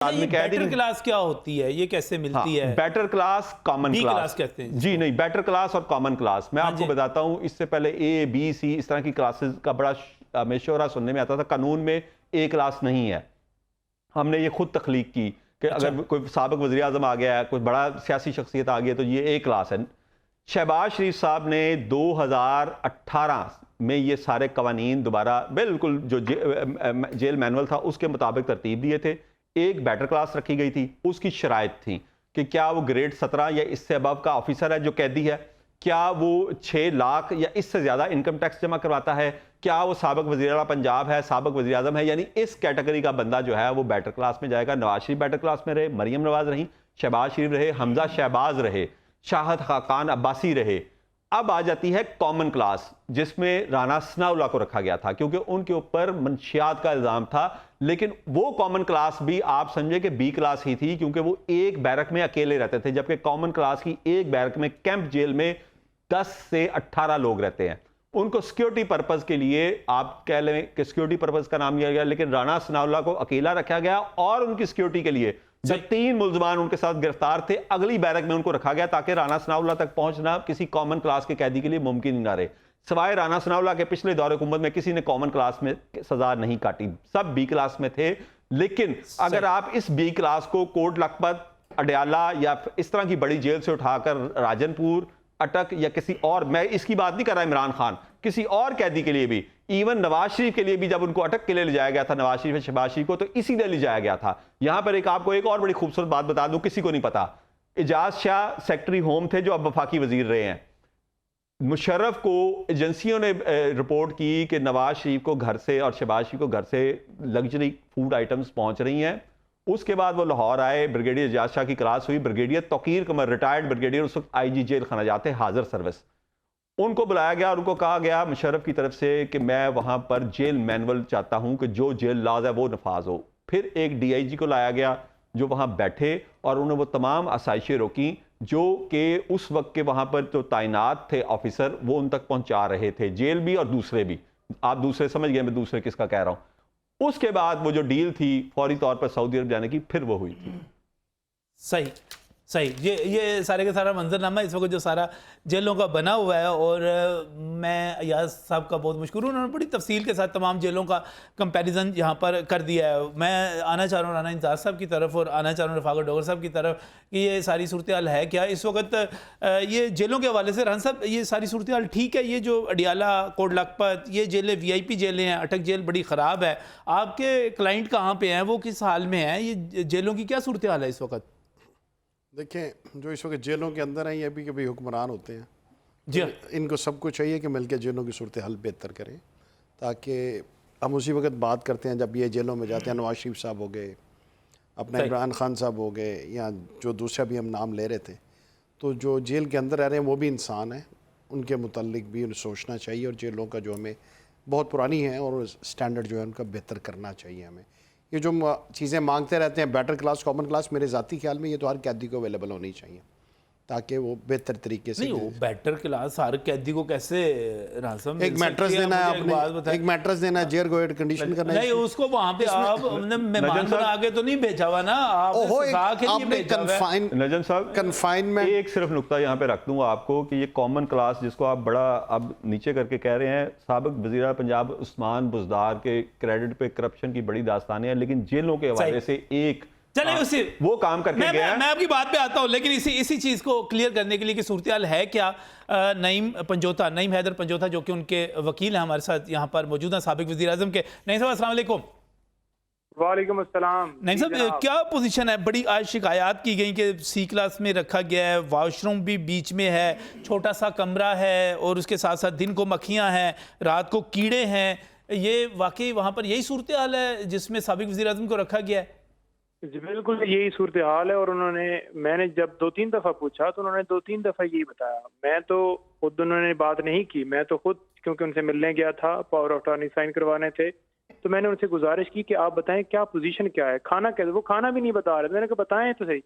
आदमी कह दी better class क्या होती है, ये कैसे मिलती है? Better class, common B class class कहते हैं जी नहीं, बेटर क्लास और कॉमन क्लास मैं आपको बताता हूं। इससे पहले ए बी सी इस तरह की क्लासेस का बड़ा हमें शोरा सुनने में आता था। कानून में ए क्लास नहीं है, हमने ये खुद तख्लीक की कि अगर कोई साबिक वज़ीर आज़म आ गया है, कोई बड़ा सियासी शख्सियत आ गई है तो ये ए क्लास है। शहबाज शरीफ साहब ने 2018 में ये सारे कवानीन दोबारा बिल्कुल जो जेल मैनुअल था उसके मुताबिक तरतीब दिए थे। एक बेटर क्लास रखी गई थी, उसकी शराइत थी कि क्या वो ग्रेड 17 या इससे अबव का ऑफिसर है जो कैदी है, क्या वो 6 लाख या इससे ज़्यादा इनकम टैक्स जमा करवाता है, क्या वो साबिक वज़ीर आला पंजाब है, साबिक वज़ीर आज़म है, यानी इस कैटेगरी का बंदा जो है वो बेटर क्लास में जाएगा। नवाज शरीफ बेटर क्लास में रहे, मरियम नवाज रही, शहबाज शरीफ रहे, हमजा शहबाज रहे, शाहद खाकान अब्बासी रहे। अब आ जाती है कॉमन क्लास जिसमें राना सनाउल्लाह को रखा गया था क्योंकि उनके ऊपर मंशियात का इल्ज़ाम था। लेकिन वो कॉमन क्लास भी आप समझे कि बी क्लास ही थी क्योंकि वो एक बैरक में अकेले रहते थे, जबकि कॉमन क्लास की एक बैरक में कैंप जेल में 10 से 18 लोग रहते हैं। उनको सिक्योरिटी पर्पज के लिए आप कह लें कि सिक्योरिटी पर्पज का नाम लिया गया, लेकिन राना सनाउल्लाह को अकेला रखा गया और उनकी सिक्योरिटी के लिए जो 3 मुल्जमान उनके साथ गिरफ्तार थे अगली बैरक में उनको रखा गया ताकि राना सनाउल्लाह तक पहुंचना किसी कॉमन क्लास के कैदी के लिए मुमकिन ही ना रहे। सवाए राना सनाउल्लाह के पिछले दौरे हुकूमत में किसी ने कॉमन क्लास में सजा नहीं काटी, सब बी क्लास में थे। लेकिन अगर आप इस बी क्लास को कोट लखपत, अडयाला या इस तरह की बड़ी जेल से उठाकर राजनपुर, अटक या किसी और, मैं इसकी बात नहीं कर रहा इमरान खान, किसी और कैदी के लिए भी, इवन नवाज शरीफ के लिए भी जब उनको अटक के लिए ले जाया गया था, नवाज शरीफ शहबाज शरीफ को, तो इसीलिए ले जाया गया था। यहां पर आपको एक और बड़ी खूबसूरत बात बता दूं, किसी को नहीं पता, एजाज शाह सेक्रेटरी होम थे जो अब वफाकी वजीर रहे हैं। मुशर्रफ को एजेंसियों ने रिपोर्ट की कि नवाज शरीफ को घर से और शहबाज शरीफ को घर से लग्जरी फूड आइटम्स पहुंच रही हैं। उसके बाद वो लाहौर आए, ब्रिगेडियर एजाज शाह की क्लास हुई, ब्रिगेडियर तौकीर कमर रिटायर्ड ब्रिगेडियर उस वक्त आईजी जेल खाना जाते हाजिर सर्विस, उनको बुलाया गया और उनको कहा गया मुशर्रफ की तरफ से कि मैं वहां पर जेल मैनुअल चाहता हूं कि जो जेल लॉज है वो नफाज हो। फिर एक डीआईजी को लाया गया जो वहां बैठे और उन्होंने वो तमाम आसाइशें रोकी जो कि उस वक्त के वहां पर जो तैनात थे ऑफिसर वो उन तक पहुंचा रहे थे, जेल भी और दूसरे भी। आप दूसरे समझ गए मैं दूसरे किसका कह रहा हूं। उसके बाद वो जो डील थी फौरी तौर पर सऊदी अरब जाने की, फिर वो हुई थी। सही सही, ये सारे का सारा मंजरनामा इस वक्त जो सारा जेलों का बना हुआ है, और मैं अयाज साहब का बहुत मशकूर हूँ, उन्होंने बड़ी तफसील के साथ तमाम जेलों का कंपैरिजन यहाँ पर कर दिया है। मैं आना चाह रहा हूँ राना इंजाज साहब की तरफ और आना चाह रहा हूँ रफाकत डोगर साहब की तरफ कि ये सारी सूरत हाल है क्या इस वक्त ये जेलों के हवाले से। राना साहब, ये सारी सूरत हाल ठीक है? ये जो अडियाला, कोट लखपत, ये जेलें VIP जेलें हैं, अटक जेल बड़ी ख़राब है, आपके क्लाइंट कहाँ पे हैं, वो किस हाल में है, ये जेलों की क्या सूरत हाल है इस वक्त? देखें, जो इस वक्त जेलों के अंदर हैं ये भी कभी हुक्मरान होते हैं जी, तो इनको सबको चाहिए कि मिलकर जेलों की सूरत हाल बेहतर करें, ताकि हम उसी वक्त बात करते हैं जब ये जेलों में जाते हैं। नवाज शरीफ साहब हो गए, अपना इमरान खान साहब हो गए, या जो दूसरा भी हम नाम ले रहे थे, तो जो जेल के अंदर रह रहे हैं वो भी इंसान हैं, उनके मुतल्लिक भी उन्हें सोचना चाहिए और जेलों का जो हमें बहुत पुरानी है और स्टैंडर्ड जो है उनका बेहतर करना चाहिए हमें। ये जो चीज़ें मांगते रहते हैं बेटर क्लास, कॉमन क्लास, मेरे ज़ाती ख्याल में ये तो हर कैदी को अवेलेबल होनी चाहिए ताकि वो बेहतर तरीके से। नहीं, वो बेटर क्लास हर कैदी को कैसे रासम, एक मैट्रेस देना है आपने, एक मैट्रेस देना है, जेयर को एयर कंडीशन करना है, नहीं उसको वहां पे आप मेहमान बना के तो नहीं भेजा हुआ ना, आपने कन्फाइनमेंट। एक सिर्फ नुक्ता यहाँ पे रख दूंगा आपको कि ये कॉमन क्लास जिसको आप बड़ा अब नीचे करके कह रहे हैं, साबिक वज़ीर पंजाब उस्मान बुज़दार के क्रेडिट पे करप्शन की बड़ी दास्तानें हैं, लेकिन जेलों के हवाले से एक चले उसी वो काम करके गया। मैं आपकी बात पे आता हूं, लेकिन इसी चीज को क्लियर करने के लिए कि सूरत हाल है क्या। नईम हैदर पंजोता जो कि उनके वकील हैं हमारे साथ यहाँ पर मौजूद हैं, साबिक वज़ीर आज़म के। नईम साहब अस्सलाम वालेकुम। वालेकुम अस्सलाम। नईम साहब, क्या पोजीशन है? बड़ी आज शिकायत की गई कि C क्लास में रखा गया है, वॉशरूम भी बीच में है, छोटा सा कमरा है और उसके साथ साथ दिन को मक्खियाँ हैं, रात को कीड़े हैं। ये वाकई वहाँ पर यही सूरत हाल है जिसमें साबिक वज़ीर आज़म को रखा गया है? जी बिल्कुल यही सूरत हाल है, और मैंने जब 2-3 दफ़ा पूछा तो उन्होंने 2-3 दफ़ा यही बताया। मैं तो खुद, उन्होंने बात नहीं की, मैं तो खुद क्योंकि उनसे मिलने गया था, पावर ऑफ अटॉर्नी साइन करवाने थे, तो मैंने उनसे गुजारिश की कि आप बताएं क्या पोजीशन क्या है, खाना कैसे। वो खाना भी नहीं बता रहे। मैंने कहा बताएं तो सही।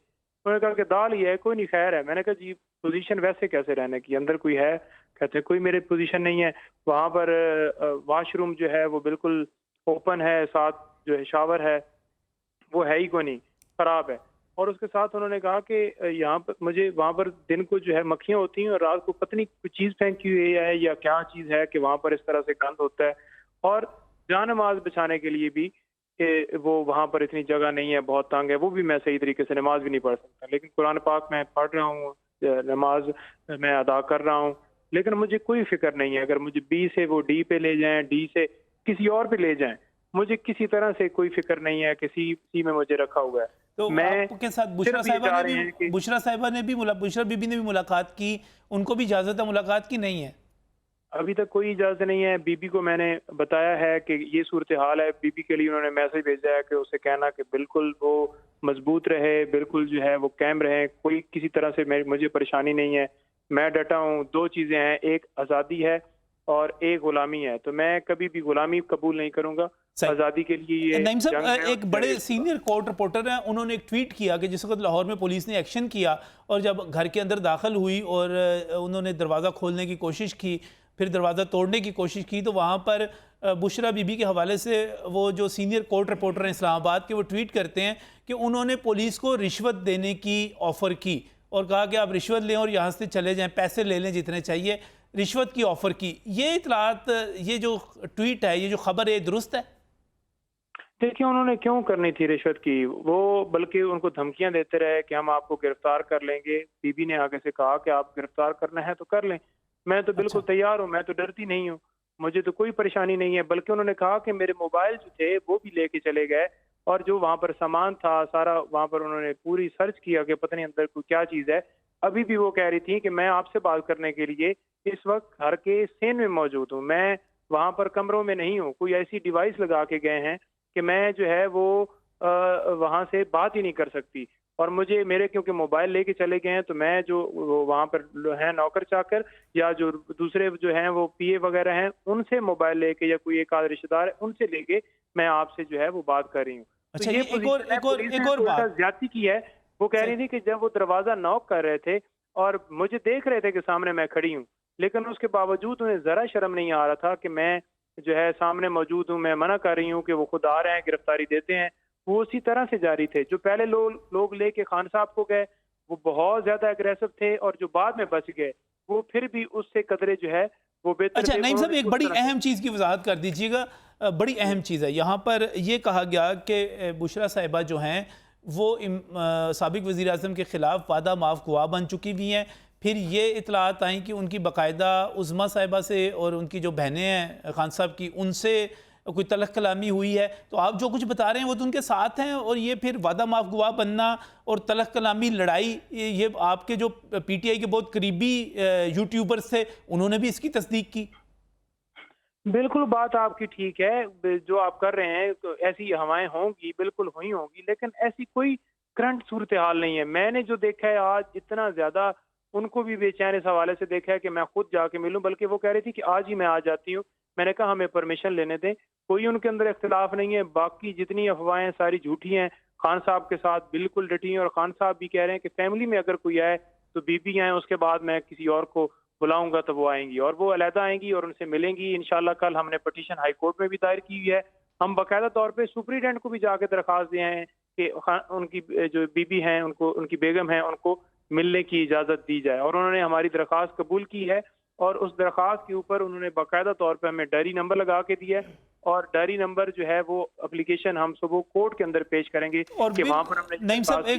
उन्होंने कहा कि दाल ही है, कोई नहीं, खैर है। मैंने कहा जी पोजीशन वैसे कैसे रहने की, अंदर कोई है? कहते कोई मेरे पोजीशन नहीं है। वहाँ पर वॉशरूम जो है वो बिल्कुल ओपन है, साथ जो है शावर है वो है ही को नहीं। खराब है। और उसके साथ उन्होंने कहा कि यहाँ पर मुझे वहाँ पर दिन को जो है मक्खियाँ होती हैं और रात को पता नहीं कोई चीज़ फेंकी हुई है या क्या चीज़ है कि वहाँ पर इस तरह से गंद होता है। और जान माज बचाने के लिए भी कि वो वहाँ पर इतनी जगह नहीं है, बहुत तंग है, वो भी मैं सही तरीके से नमाज भी नहीं पढ़ सकता। लेकिन कुरान पाक मैं पढ़ रहा हूँ, नमाज मैं अदा कर रहा हूँ, लेकिन मुझे कोई फिक्र नहीं है। अगर मुझे बी से वो डी पे ले जाएं, डी से किसी और पे ले जाएं, मुझे किसी तरह से कोई फिक्र नहीं है कि सी में मुझे रखा हुआ है। तो मैं आपके साथ बुशरा सिर्फ ये साहिबा चाह ने रहे हैं भी कि बुशरा बीबी ने भी मुलाकात की, उनको भी इजाजत है मुलाकात की? नहीं है अभी तक कोई इजाजत नहीं है। बीबी को मैंने बताया है कि ये सूरत हाल है। बीबी के लिए उन्होंने मैसेज भेजा है कि उसे कहना कि बिल्कुल वो मजबूत रहे, बिल्कुल जो है वो कायम रहे, कोई किसी तरह से मुझे परेशानी नहीं है, मैं डटा हूँ। दो चीज़ें हैं, एक आज़ादी है और एक गुलामी है, तो मैं कभी भी गुलामी कबूल नहीं करूँगा। सही। आज़ादी के लिए ये नईम साहब, जंग है एक और बड़े जंग है। सीनियर कोर्ट रिपोर्टर हैं, उन्होंने एक ट्वीट किया कि जिस वक्त लाहौर में पुलिस ने एक्शन किया और जब घर के अंदर दाखिल हुई और उन्होंने दरवाज़ा खोलने की कोशिश की, फिर दरवाज़ा तोड़ने की कोशिश की, तो वहाँ पर बुशरा बीबी के हवाले से वो जो सीनियर कोर्ट रिपोर्टर हैं इस्लामाबाद के, वो ट्वीट करते हैं कि उन्होंने पुलिस को रिश्वत देने की ऑफ़र की और कहा कि आप रिश्वत लें और यहाँ से चले जाएं, पैसे ले लें जितने चाहिए, रिश्वत की ऑफ़र की। ये इतलात, ये जो ट्वीट है, ये जो खबर है, दुरुस्त है? देखिए उन्होंने क्यों करनी थी रिश्वत की, वो बल्कि उनको धमकियां देते रहे कि हम आपको गिरफ्तार कर लेंगे। बीबी ने आगे से कहा कि आप गिरफ्तार करना है तो कर लें, मैं तो बिल्कुल तैयार हूँ, मैं तो डरती नहीं हूँ, मुझे तो कोई परेशानी नहीं है। बल्कि उन्होंने कहा कि मेरे मोबाइल जो थे वो भी लेके चले गए और जो वहाँ पर सामान था सारा, वहाँ पर उन्होंने पूरी सर्च किया कि पता नहीं अंदर कोई क्या चीज़ है। अभी भी वो कह रही थी कि मैं आपसे बात करने के लिए इस वक्त घर के सेन में मौजूद हूँ, मैं वहाँ पर कमरों में नहीं हूँ। कोई ऐसी डिवाइस लगा के गए हैं कि मैं जो है वो वहाँ से बात ही नहीं कर सकती। और मुझे मेरे क्योंकि मोबाइल लेके चले गए हैं, तो मैं जो वहाँ पर हैं नौकर चाकर या जो दूसरे जो हैं वो पीए वगैरह हैं, उनसे मोबाइल लेके या कोई एक आध रिश्तेदार है उनसे लेके मैं आपसे जो है वो बात कर रही हूँ। अच्छा, तो ये एक और बात ज्यादती की है। वो कह रही थी कि जब वो दरवाजा नॉक कर रहे थे और मुझे देख रहे थे कि सामने मैं खड़ी हूँ, लेकिन उसके बावजूद उन्हें जरा शर्म नहीं आ रहा था कि मैं जो है सामने मौजूद हूँ, मैं मना कर रही हूँ कि वो खुद आ रहे हैं, गिरफ्तारी देते हैं। वो उसी तरह से जारी थे। जो पहले लोग लेके खान साहब को गए वो बहुत ज्यादा एग्रेसिव थे और जो बाद में बच गए वो फिर भी उससे कदरे जो है वो बेहतर अच्छा थे। नईम साहब, उन्होंने एक उस बड़ी तरह से- अहम चीज़ की वजाहत कर दीजिएगा। बड़ी अहम चीज़ है यहाँ पर ये कहा गया कि बुशरा साहिबा जो हैं वो साबिक वज़ीर आज़म के ख़िलाफ़ वादा माफ़ गुआ बन चुकी हुई हैं। फिर ये इतलात आई कि उनकी बाकायदा उज़्मा साहिबा से और उनकी जो बहनें हैं खान साहब की, उनसे कोई तलख कलामी हुई है। तो आप जो कुछ बता रहे हैं वो तो उनके साथ हैं, और ये फिर वादा माफ़ गुआ बनना और तलख कलामी लड़ाई, ये आपके जो पीटीआई के बहुत करीबी यूट्यूबर्स थे उन्होंने भी इसकी तस्दीक की। बिल्कुल बात आपकी ठीक है, जो आप कर रहे हैं तो ऐसी हवाएं होंगी, बिल्कुल हुई होंगी, लेकिन ऐसी कोई करंट सूरत हाल नहीं है। मैंने जो देखा है आज इतना ज्यादा उनको भी बेचैन इस हवाले से देखा है कि मैं खुद जाके मिलूं, बल्कि वो कह रही थी कि आज ही मैं आ जाती हूँ। मैंने कहा हमें परमिशन लेने दें, कोई उनके अंदर इख्तिलाफ नहीं है। बाकी जितनी अफवाहें सारी झूठी हैं। खान साहब के साथ बिल्कुल डटी हैं और खान साहब भी कह रहे हैं कि फैमिली में अगर कोई आए तो बीबी आए, उसके बाद मैं किसी और को बुलाऊंगा तो वो आएंगी और वो अलहदा आएंगी और उनसे मिलेंगी इंशाल्लाह। कल हमने पटिशन हाई कोर्ट में भी दायर की हुई है। हम बाकायदा तौर पे सुपरिटेंडेंट को भी जाके दरखास्त दिए हैं कि उनकी जो बीबी हैं, उनको, उनकी बेगम है, उनको मिलने की इजाज़त दी जाए, और उन्होंने हमारी दरखास्त कबूल की है। और उस दरखास्त के ऊपर उन्होंने बाकायदा तौर पे हमें डायरी नंबर लगा के दिया है, और डायरी नंबर जो है वो एप्लीकेशन हम सुबह कोर्ट के अंदर पेश करेंगे और कि वहाँ पर हमने नईम साहब, एक